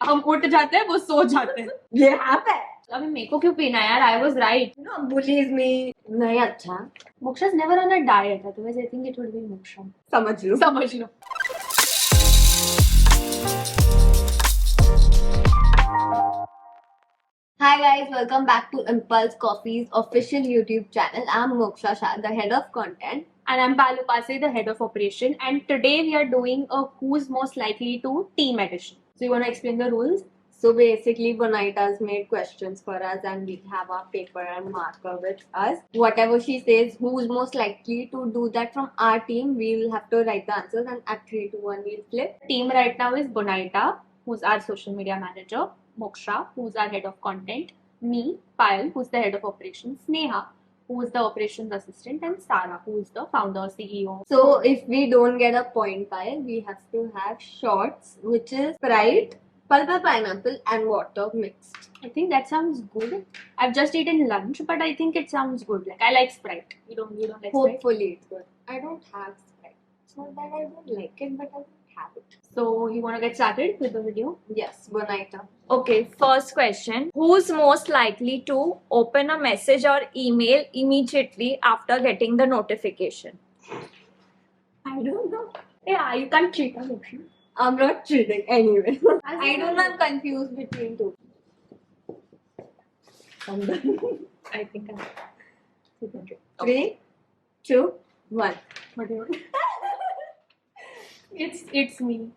हम उठ जाते हैं, वो सो जाते हैं. ये happen. अभी मेरे को क्यों पीना है यार? I was right. You know, bullies me. नहीं अच्छा. Moksha's never on a diet. Otherwise, I think it would be Moksha. समझ लो. समझ लो. Hi guys, welcome back to Impulse Coffee's official YouTube channel. I'm Moksha Shah, the head of content. And I'm Palu Pase, the head of operation. And today we are doing a who's most likely to team edition. So you want to explain the rules? So basically, Bonita's made questions for us and we have our paper and marker with us. Whatever she says, who's most likely to do that from our team, we will have to write the answers and at 3, 2, 1, we'll flip. Team right now is Bonita, who's our social media manager, Moksha, who's our head of content, me, Payal, who's the head of operations, Sneha, who is the operations assistant, and Sara, who is the founder, CEO. So if we don't get a point, Payal, we have to have shots, which is Sprite, pulpa pineapple and water mixed. I think that sounds good. I've just eaten lunch, but I think it sounds good. Like I like Sprite. You don't like Sprite? Hopefully it's good. I don't have Sprite. It's not that I don't like it, but I don't have it. So you want to get started with the video? Yes, Bonita. Okay, first question. Who's most likely to open a message or email immediately after getting the notification? I don't know. Yeah, you can't cheat on option. I'm not cheating anyway. I don't know, I'm confused between two. I'm done. I think I'm. 3, 2, 1. What do you want? It's me.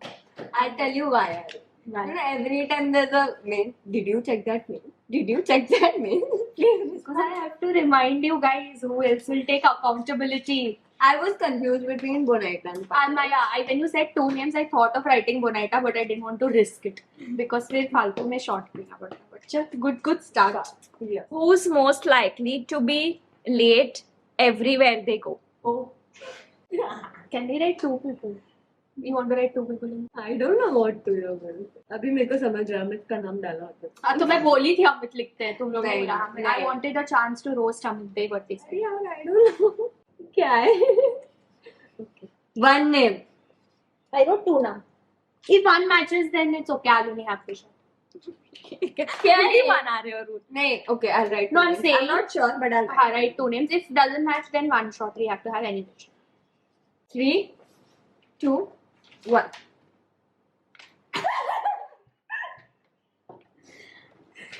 I'll tell you why. Why? You know, every time there's a mail, did you check that mail? Did you check that mail? Please. Because I have to remind you guys who else will take accountability. I was confused between Bonita and Payal. When you said two names, I thought of writing Bonita, but I didn't want to risk it because फिर फालतू में short पीना पड़ता. But just good start. Yeah. Who's most likely to be late everywhere they go? Oh, can we write two people? You want to write two people? I don't know what to do. अभी मेरे को समझ रहा है अमित का नाम डाला होता है. हाँ तो मैं बोली थी अमित लिखते हैं तुम लोग ने नहीं, बोला. नहीं. I wanted a chance to roast Amit Bey, but this. यार I don't know. क्या है? Okay. One name. I wrote two now. If one matches, then it's okay. I'll only have to shot. क्या ही बना रहे हो rule? नहीं. Okay, I'll write. No, two I'm names. saying- I'm not sure, but I'll write. हाँ, write two names. If doesn't match, then one shot. We have to have any dish. 3, 2, 1.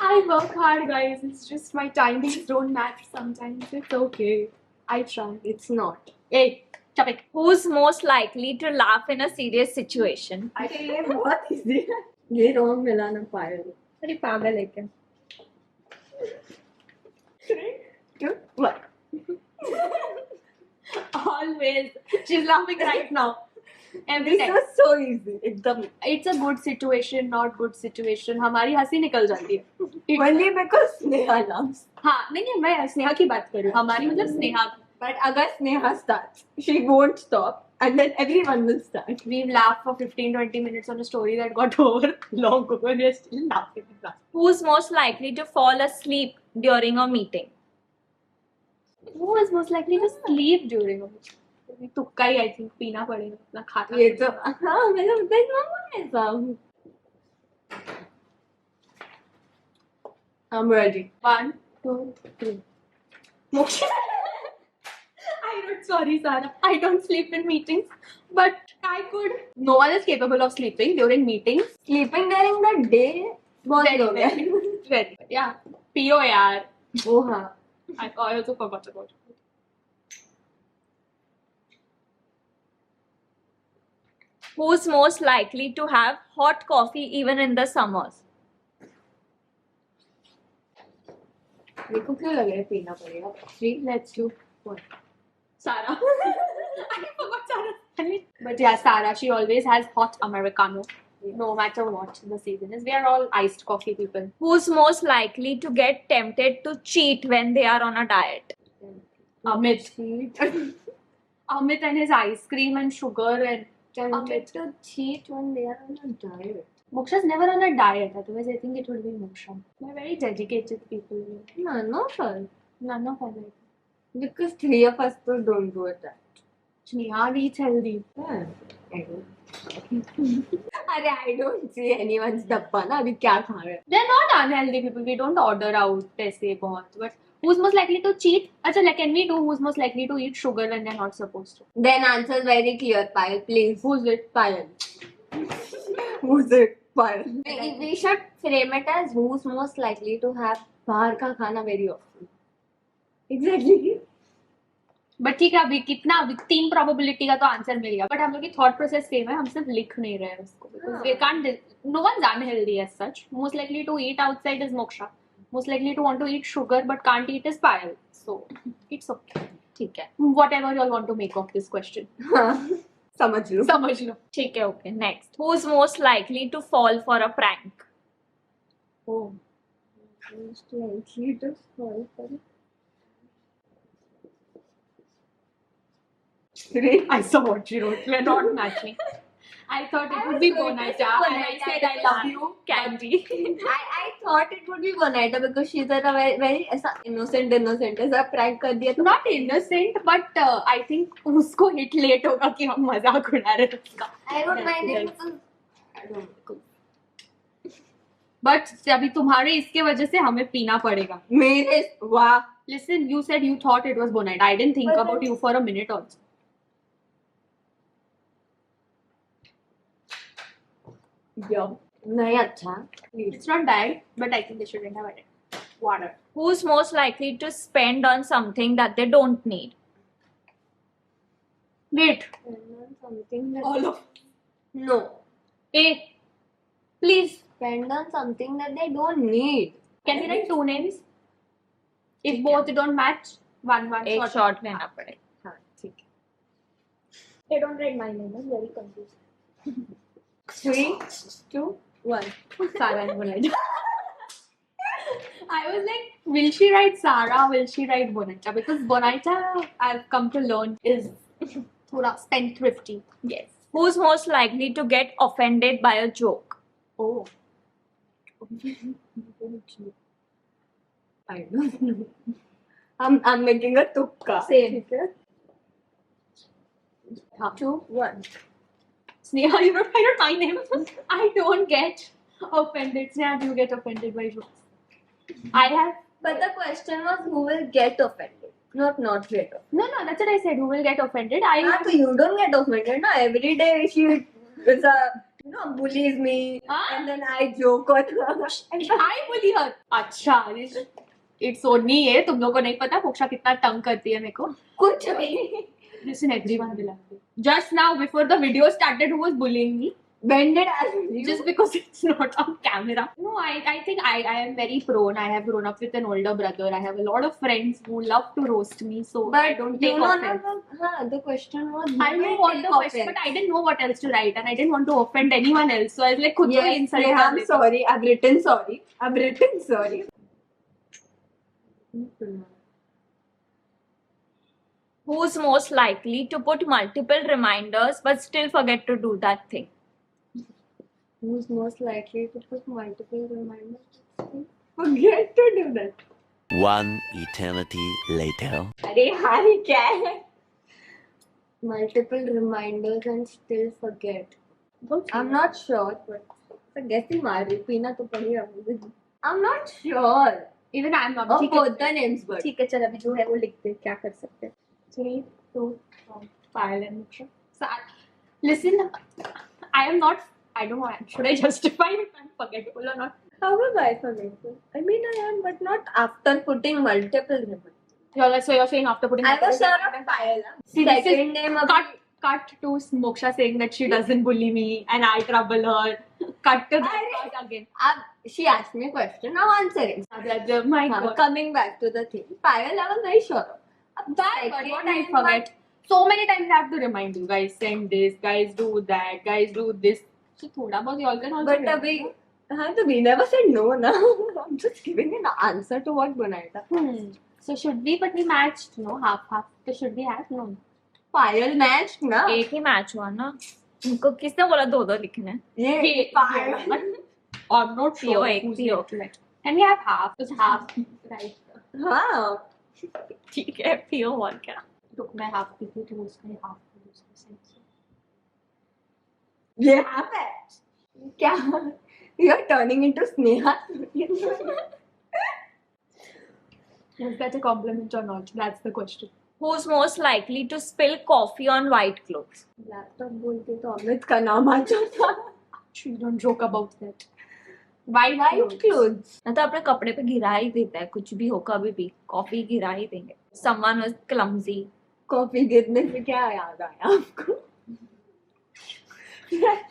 I work hard, guys. It's just my timings don't match sometimes. It's okay. I try. It's not. Hey, stop it. Who's most likely to laugh in a serious situation? अरे ये बहुत easy है. ये wrong मिला ना पायल. अरे पागल है क्या? 3, 2, 1. Always. She's laughing right now. Every This time. was so easy. एकदम. It's a good situation, not good situation. हमारी हंसी निकल जाती है. Only because Sneha laughs. हाँ, नहीं मैं स्नेहा की बात कर रही हूँ. हमारी मतलब स्नेहा. But अगर Sneha starts, she won't stop, and then everyone will start. We've laughed for 15-20 minutes on a story that got over long ago and we're still laughing. Who's most likely to fall asleep during a meeting? Who is most likely to sleep during a meeting? तुक्का ही I think पीना पड़ेगा अपना खाता. ये तो हाँ मतलब देख मामा है सब. I'm ready. 1, 2, 3. Moksha. I don't. Sorry, Sara. I don't sleep in meetings, but I could. No one is capable of sleeping during meetings. Sleeping during the day बहुत Very, लोग हैं. very. Yeah. पियो यार. वो हाँ. I also forgot about it. Who's most likely to have hot coffee even in the summers? मेरे को क्यों लग रहा है पीना पड़ेगा. 3, let's do 1. Sarah. I forgot Sarah. But yeah, Sarah, she always has hot Americano. No matter what the season is. We are all iced coffee people. Who's most likely to get tempted to cheat when they are on a diet? Amit. Amit and his ice cream and sugar and Tempted to cheat when they are on a diet. Moksha's never on a diet, otherwise I think it would be Moksha. We're very dedicated people. None of us. None of us like Because 3 of us don't do it that. Sneha eats healthy. Yeah, I do. अरे I don't see anyone's डब्बा ना अभी क्या खा रहे हैं. They're not unhealthy people. We don't order out ऐसे बहुत. But who's most likely to cheat? अच्छा, like can we do who's most likely to eat sugar when they're not supposed to? Then answer very clear, Payal, please. Who's it? Payal. Who's it? Payal. We should frame it as who's most likely to have बाहर का खाना very often. Exactly. But ठीक है, अभी कितना, अभी 3 probability का तो आंसर मिल गया, बट हम लोग की थॉट प्रोसेस सेम है, हम सिर्फ लिख नहीं रहे हैं उसको, because we can't, no one is unhealthy as such. Most likely to eat outside is Moksha, most likely to want to eat sugar but can't eat is Payal. So it's okay, ठीक है. Whatever you all want to make of this question. समझ लो. समझ लो. ठीक है, okay. Next, who is most likely to fall for a prank? Oh, Most likely to fall for it. I saw what you wrote. We're not matching. I thought it would be Bonaita, and I said I love you. Can be. I thought it would be Bonaita because she's a very ऐसा innocent ऐसा prank कर दिया तो. Not innocent, but I think उसको hit late होगा कि हम मजाक उड़ा रहे हैं उसका. I don't mind it Yes. because I don't know. But अभी तुम्हारे इसके वजह से हमें पीना पड़ेगा. मेरे वाह. Listen, you said you thought it was Bonaita. I didn't think But about you for a minute also. Yeah. नहीं अच्छा. It's not bad, but I think they shouldn't have added water. Who's most likely to spend on something that they don't need? Wait, Something that all of no. A. Please, Spend on something that they don't need. can we write 2 names? If both don't match, one एक short. Shot लेना पड़ेगा. हाँ ठीक है. They don't write my name. I'm very confused. 3, 2, 1. Sarah and Bonaita. I was like, will she write Sarah? Will she write Bonaita? Because Bonaita, I've come to learn, is thoda spendthrifty. Yes. Who's most likely to get offended by a joke? Oh. I don't know. I'm making a tukka. Same. ठीक है. 2, 1. Sneha, you don't write my name. I don't get offended. Sneha, do you get offended by jokes? I have. But the question was who will get offended, not get offended. No, that's what I said. Who will get offended? I हाँ, तो you don't get offended ना. Every day she is a bullies me Huh? and then I joke on her. I bully her. अच्छा, it's only ये, तुम लोगों को नहीं पता मोक्षा कितना तंग करती है मेरे को. कुछ भी. Listen, everyone will have to. Just now, before the video started, who was bullying me? Bended as Just because it's not on camera. No, I think I am very prone. I have grown up with an older brother. I have a lot of friends who love to roast me, so I But don't you take know, offense. हाँ, the question was. I know what the question, but I didn't know what else to write, and I didn't want to offend anyone else. So I was like, खुद को ही Yes, insult yeah, कर I'm देती. sorry. I've written sorry. Who's most likely to put multiple reminders but still forget to do that thing? Who's most likely to put multiple reminders? Forget to do that. One eternity later. अरे यार ये क्या है? Multiple reminders and still forget. I'm not sure, but guessing मार रही पीना तो पड़ेगा मुझे. I'm not sure. Even I'm not. Oh, ठीक है. both the names, but. ठीक है, चल अभी जो है वो लिखते हैं, क्या कर सकते हैं. 3, 2, 1. Payal and Moksha. So, listen, I am not. I don't know. Should I justify if I'm forgetful or not? How was I forgetful? I mean, I am, but not after putting multiple reminders. So you're saying after putting. I was sure of Payal. See, this is Second name of cut to Moksha saying that she doesn't bully me and I trouble her. Cut to that Arre. part again. She asked me a question. Now answering. My Huh, God. coming back to the thing. Payal, I was very sure of. But what I forget. So many times I have to remind you guys, send this, guys do that, guys do this. So thoda bahut you all can also. But remember. we never said no now. I'm just giving an answer to what Bonaita. So should we? But we matched, no, half. So should we have? No. Payal matched ना. एक ही match हुआ ना. उनको किसने बोला 2-2 लिखने? ये Payal. I'm not पियो sure. एक who's पियो. next. Can we have half? It's half. Right. हाँ. ठीक है, पियो और क्या. Look, मैं half पीती थी, उसका half. ये है क्या? You are turning into Sneha. Was that a compliment or not? That's the question. Who's most likely to spill coffee on white clothes? Laptop बोलते तो अमित का नाम आ जाता. We don't joke about that. White White clothes. ना तो अपने कपड़े पे गिरा ही देता है, कुछ भी हो कभी भी कॉफी गिरा ही देंगे. Someone was clumsy. कॉफी गिरने से क्या याद आया आपको?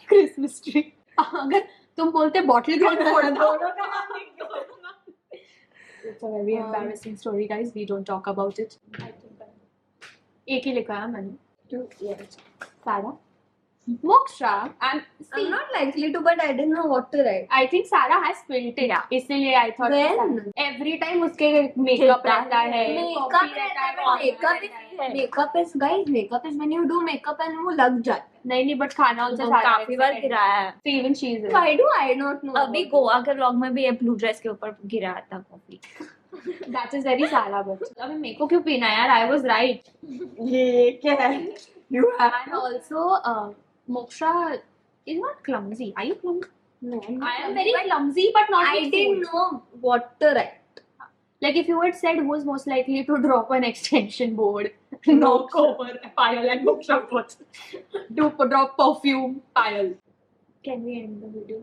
Christmas tree. अगर तुम बोलते बॉटल कौन फोड़ा था? It's a very embarrassing story, guys. We don't talk about it. एक ही लिखा है मैंने. Yes. Sarah. Moksha. And I'm not likely to, but I didn't know what to write. I think Sarah has spilled it. Yeah. इसलिए I thought When? every time उसके makeup रहता है. Makeup coffee रहता है, coffee makeup रहता है. Makeup is, guys, makeup is when you do makeup and वो लग जाता है. नहीं but खाना also तो Sarah काफी बार गिराया है. So even she is. Why do I not know? अभी गोवा के व्लॉग में भी ये ब्लू ड्रेस के ऊपर गिराया था coffee. That is very Sarah but. अबे मेरे को क्यों पीना यार? I was right. ये क्या है? You have And also Moksha is not clumsy. Are you clumsy? no. I am very clumsy but not I with didn't food. know what to write. Like if you had said who is most likely to drop an extension board, knock over Payal and Moksha both. To drop perfume, Payal. Can we end the video?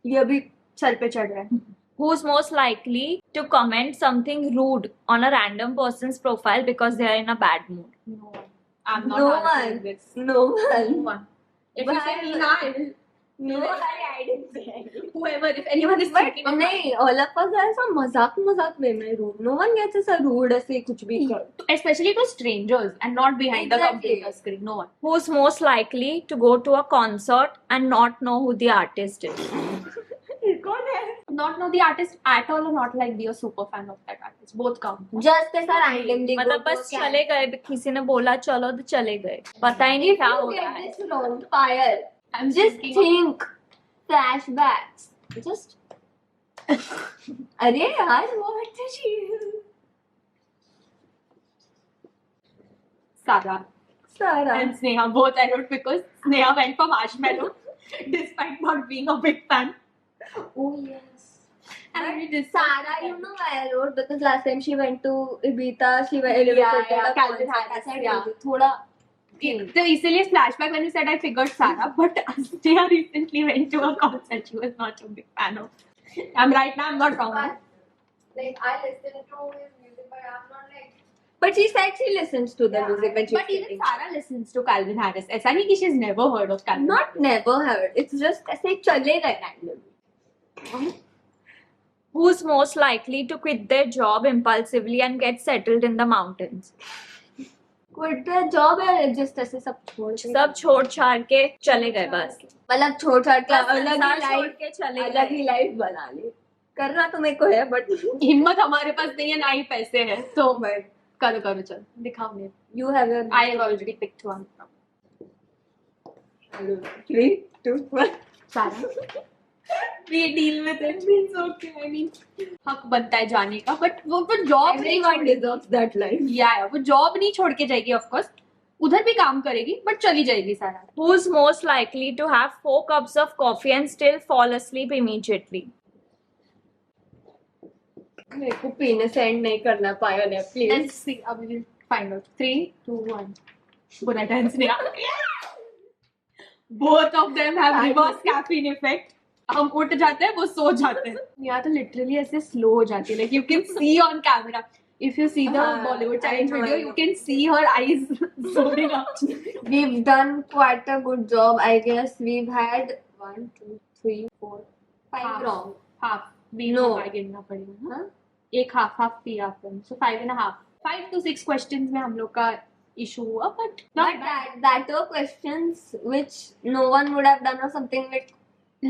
ये अभी sir पे चढ़ रहा है. Who's most likely to comment something rude on a random person's profile because they are in a bad mood? No one. I'm not No answering one. this. No one. No one. If you say me, I No, I didn't say. whoever, if anyone is But thinking of नहीं, all of us are ऐसा मजाक वे में rude. No one gets ऐसा rude ऐसे कुछ भी कर. especially to strangers and not behind the Exactly. computer screen. No one. Who's most likely to go to a concert and not know who the artist is? कौन है? Not know the artist at all or not like be a super fan of that artist. Both count. Just ऐसा randomly. मतलब बस चले गए, किसी ने बोला चलो तो चले गए, पता ही नहीं If क्या हो you रहा get है. this wrong, Payal, I'm just thinking of- think flashbacks. Just. अरे यार, what did she? Sarah Sarah. and Sneha both I wrote because Sneha went for Marshmallow despite not being a big fan. Oh yes. And we did Sarah, you know why I wrote because last time she went to Ibiza, she went yeah, Calvin Harris, yeah. थोड़ा. So easily flashback when you said I figured Sarah, but Sneha recently went to a concert she was not a big fan of. I'm right now, I'm not wrong. Like I listen to his music, but I'm not like. But she said she listens to the music when she's But even sitting. Sarah listens to Calvin Harris. ऐसा नहीं कि she's never heard of Calvin. Not never heard. It's just ऐसे चले गए randomly. Who's most likely to quit their job impulsively and get settled in the mountains? Quit the job है just ऐसे सब छोड़ के. सब छोड़ छाड़ के चले गए बस. मतलब छोड़ छाड़ के अलग ही संसार छोड़ लाइफ के चले अलग गए. ही लाइफ बना ली. करना तो मेरे को है बट हिम्मत हमारे पास नहीं है ना ही पैसे हैं तो but करो करो चल दिखाओ मेरे. you have your I have already picked one. 3, 2, 1. Sarah. We deal with it. Means okay. I mean, हक बनता है जाने का, but वो जॉब नहीं Everyone deserves that life. या वो जॉब नहीं छोड़ के जाएगी ऑफ कोर्स. उधर भी काम करेगी बट चली जाएगी सारा. Who's most likely to have 4 cups of coffee and still fall asleep immediately? मेरे को पीने से एंड नहीं करना पाया ने प्लीज. Let's see. अब we will find out. 3, 2, 1. बुरा डांस नहीं आ. Both of them have reverse caffeine effect. हम उठ जाते हैं वो सो जाते हैं. या तो लिटरली ऐसे स्लो हो जाती है. Like you can see on camera. If you see the Bollywood challenge I know, video, I you know. can see her eyes zoning out. We've done quite a good job. I guess we've had 1, 2, 3, 4, 5 Half. wrong. Half. We No. know गिनना पड़ेगा ना. Huh? एक half पिया अपन. So 5.5. 5 to 6 questions में हम लोग का issue हुआ, but But that were questions which no one would have done or something like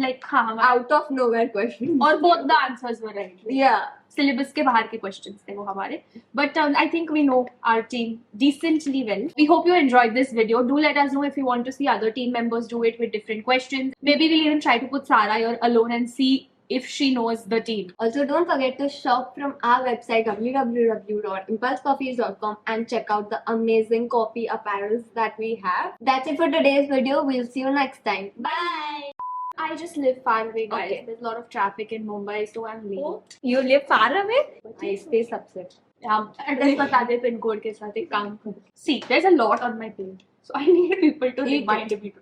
like हाँ हमारा out of nowhere questions. और both the answers were right. Yeah. Syllabus के बाहर के questions थे वो हमारे. But I think we know our team decently well. We hope you enjoyed this video. Do let us know if you want to see other team members do it with different questions. Maybe we'll even try to put Sarah here alone and see if she knows the team. Also, don't forget to shop from our website www.impulsecoffees.com and check out the amazing coffee apparels that we have. That's it for today's video. We'll see you next time. Bye. I just live far away, guys. Okay. There's a lot of traffic in Mumbai, so I'm late. You live far away? MySpace upset. Address बता दे pin code के साथ एक काम करो. See, there's a lot on my page, so I need people to Eat remind me.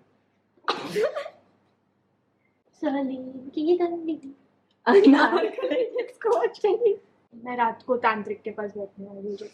Salim की गंदी. Let's go watch it. मैं रात को तांत्रिक के पास बैठने वाली हूँ.